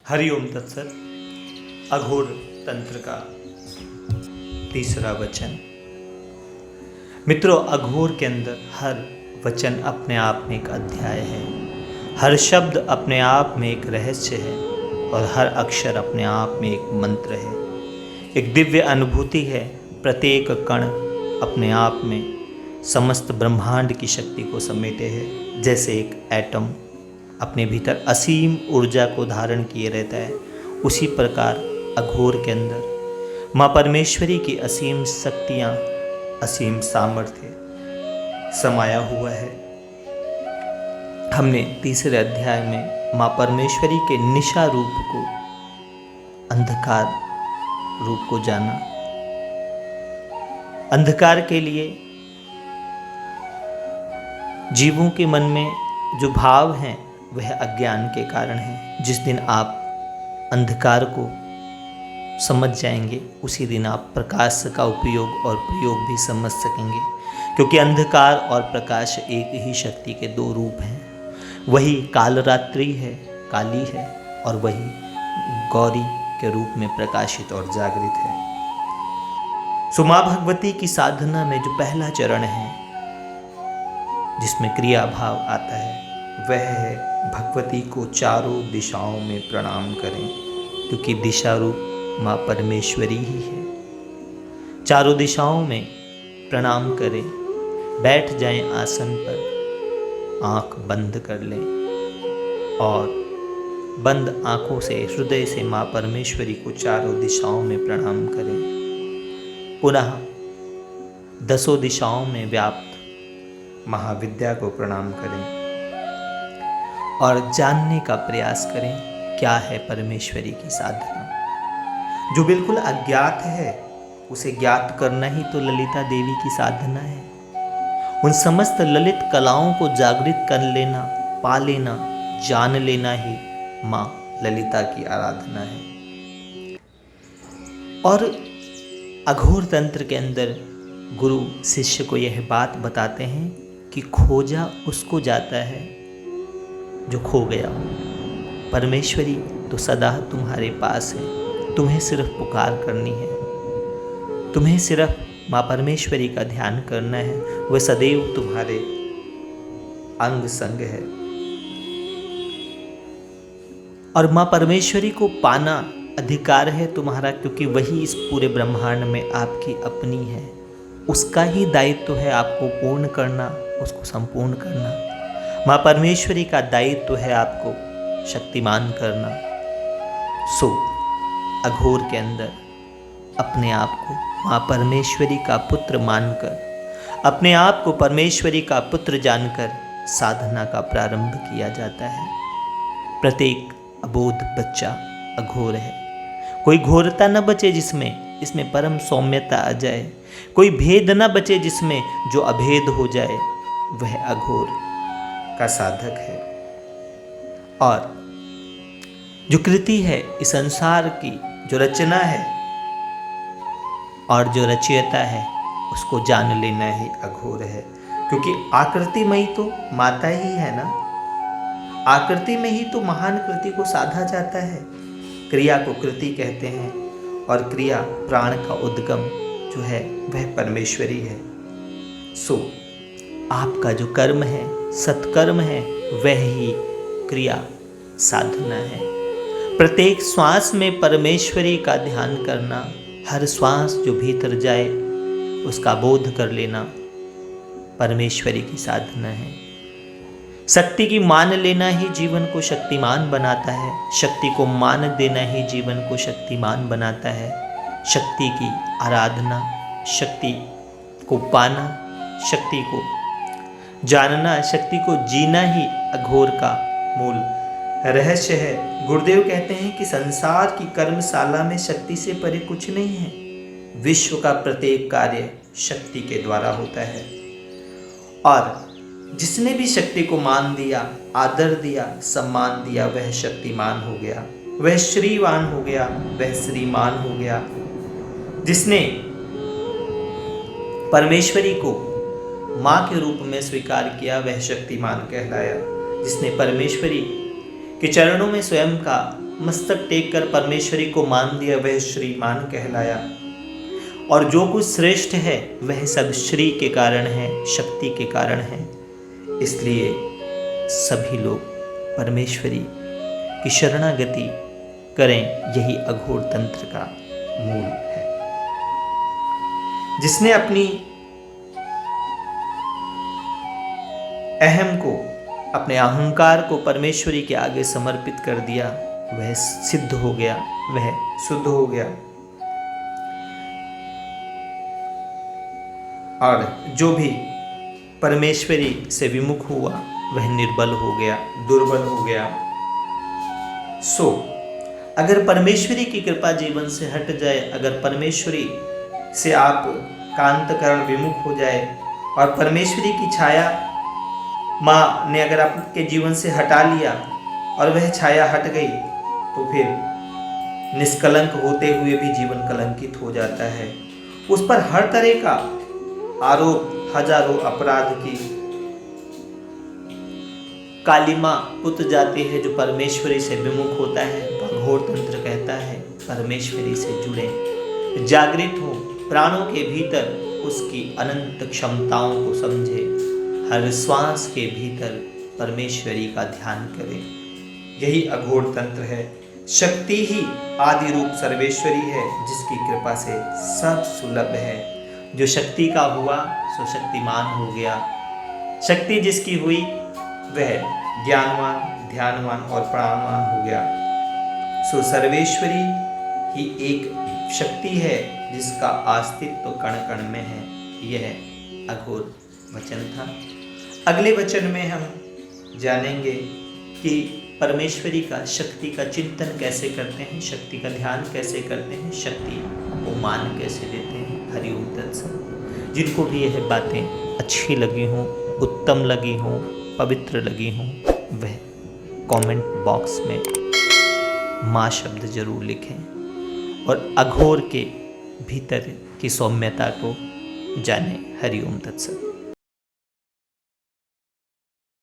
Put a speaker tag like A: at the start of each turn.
A: हरिओम तत्सत। अघोर तंत्र का तीसरा वचन। मित्रों, अघोर के अंदर हर वचन अपने आप में एक अध्याय है, हर शब्द अपने आप में एक रहस्य है और हर अक्षर अपने आप में एक मंत्र है, एक दिव्य अनुभूति है। प्रत्येक कण अपने आप में समस्त ब्रह्मांड की शक्ति को समेटे है। जैसे एक एटम अपने भीतर असीम ऊर्जा को धारण किए रहता है, उसी प्रकार अघोर के अंदर माँ परमेश्वरी की असीम शक्तियाँ, असीम सामर्थ्य समाया हुआ है। हमने तीसरे अध्याय में माँ परमेश्वरी के निशा रूप को, अंधकार रूप को जाना। अंधकार के लिए जीवों के मन में जो भाव हैं वह अज्ञान के कारण है। जिस दिन आप अंधकार को समझ जाएंगे, उसी दिन आप प्रकाश का उपयोग और प्रयोग भी समझ सकेंगे, क्योंकि अंधकार और प्रकाश एक ही शक्ति के दो रूप हैं। वही कालरात्रि है, काली है, और वही गौरी के रूप में प्रकाशित और जागृत है। सो माँ भगवती की साधना में जो पहला चरण है, जिसमें क्रिया भाव आता है, वह है भगवती को चारों दिशाओं में प्रणाम करें, क्योंकि दिशा रूप माँ परमेश्वरी ही है। चारों दिशाओं में प्रणाम करें, बैठ जाएं आसन पर, आंख बंद कर लें और बंद आंखों से हृदय से माँ परमेश्वरी को चारों दिशाओं में प्रणाम करें। पुनः दसों दिशाओं में व्याप्त महाविद्या को प्रणाम करें और जानने का प्रयास करें क्या है परमेश्वरी की साधना। जो बिल्कुल अज्ञात है उसे ज्ञात करना ही तो ललिता देवी की साधना है। उन समस्त ललित कलाओं को जागृत कर लेना, पा लेना, जान लेना ही माँ ललिता की आराधना है। और अघोर तंत्र के अंदर गुरु शिष्य को यह बात बताते हैं कि खोजा उसको जाता है जो खो गया हो। परमेश्वरी तो सदा तुम्हारे पास है, तुम्हें सिर्फ पुकार करनी है, तुम्हें सिर्फ माँ परमेश्वरी का ध्यान करना है। वह सदैव तुम्हारे अंग संग है और माँ परमेश्वरी को पाना अधिकार है तुम्हारा, क्योंकि वही इस पूरे ब्रह्मांड में आपकी अपनी है। उसका ही दायित्व है आपको पूर्ण करना, उसको संपूर्ण करना। माँ परमेश्वरी का दायित्व है आपको शक्तिमान करना। सो अघोर के अंदर अपने आप को माँ परमेश्वरी का पुत्र मानकर, अपने आप को परमेश्वरी का पुत्र जानकर साधना का प्रारंभ किया जाता है। प्रत्येक अबोध बच्चा अघोर है। कोई घोरता न बचे जिसमें परम सौम्यता आ जाए, कोई भेद न बचे जिसमें जो अभेद हो जाए, वह अघोर का साधक है। और जो कृति है इस संसार की, जो रचना है और जो रचयिता है, उसको जान लेना ही अघोर है। क्योंकि आकृतिमयी तो माता ही है ना, आकृति में ही तो महान कृति को साधा जाता है। क्रिया को कृति कहते हैं और क्रिया प्राण का उद्गम जो है वह परमेश्वरी है। सो आपका जो कर्म है, सत्कर्म है, वह ही क्रिया साधना है। प्रत्येक श्वास में परमेश्वरी का ध्यान करना, हर श्वास जो भीतर जाए उसका बोध कर लेना परमेश्वरी की साधना है। शक्ति की मान लेना ही जीवन को शक्तिमान बनाता है। शक्ति को मान देना ही जीवन को शक्तिमान बनाता है। शक्ति की आराधना, शक्ति को पाना, शक्ति को जानना, शक्ति को जीना ही अघोर का मूल रहस्य है। गुरुदेव कहते हैं कि संसार की कर्मशाला में शक्ति से परे कुछ नहीं है। विश्व का प्रत्येक कार्य शक्ति के द्वारा होता है और जिसने भी शक्ति को मान दिया, आदर दिया, सम्मान दिया, वह शक्तिमान हो गया, वह श्रीवान हो गया, वह श्रीमान हो गया। जिसने परमेश्वरी को माँ के रूप में स्वीकार किया वह शक्तिमान कहलाया। जिसने परमेश्वरी के चरणों में स्वयं का मस्तक टेक कर परमेश्वरी को मान दिया वह श्रीमान कहलाया। और जो कुछ श्रेष्ठ है वह सब श्री के कारण है, शक्ति के कारण है। इसलिए सभी लोग परमेश्वरी की शरणागति करें, यही अघोर तंत्र का मूल है। जिसने अपनी अहम को, अपने अहंकार को परमेश्वरी के आगे समर्पित कर दिया, वह सिद्ध हो गया, वह शुद्ध हो गया। और जो भी परमेश्वरी से विमुख हुआ वह निर्बल हो गया, दुर्बल हो गया। सो अगर परमेश्वरी की कृपा जीवन से हट जाए, अगर परमेश्वरी से आप कांतकरण विमुख हो जाए और परमेश्वरी की छाया माँ ने अगर आपके जीवन से हटा लिया और वह छाया हट गई, तो फिर निष्कलंक होते हुए भी जीवन कलंकित हो जाता है। उस पर हर तरह का आरोप, हजारों अपराध की कालिमा पुत जाती है। जो परमेश्वरी से विमुख होता है, अघोर तंत्र कहता है परमेश्वरी से जुड़े, जागृत हो, प्राणों के भीतर उसकी अनंत क्षमताओं को समझे, हर श्वास के भीतर परमेश्वरी का ध्यान करें। यही अघोर तंत्र है। शक्ति ही आदि रूप सर्वेश्वरी है, जिसकी कृपा से सब सुलभ है। जो शक्ति का हुआ सो शक्तिमान हो गया। शक्ति जिसकी हुई वह ज्ञानवान, ध्यानवान और प्राणवान हो गया। सो सर्वेश्वरी ही एक शक्ति है जिसका अस्तित्व कण कण में है। यह अघोर वचन था। अगले वचन में हम जानेंगे कि परमेश्वरी का, शक्ति का चिंतन कैसे करते हैं, शक्ति का ध्यान कैसे करते हैं, शक्ति को मान कैसे देते हैं। हरि ओम तत्सत। जिनको भी यह बातें अच्छी लगी हों, उत्तम लगी हों, पवित्र लगी हों, वह कमेंट बॉक्स में माँ शब्द जरूर लिखें और अघोर के भीतर की सौम्यता को जानें। हरि ओम तत्सत।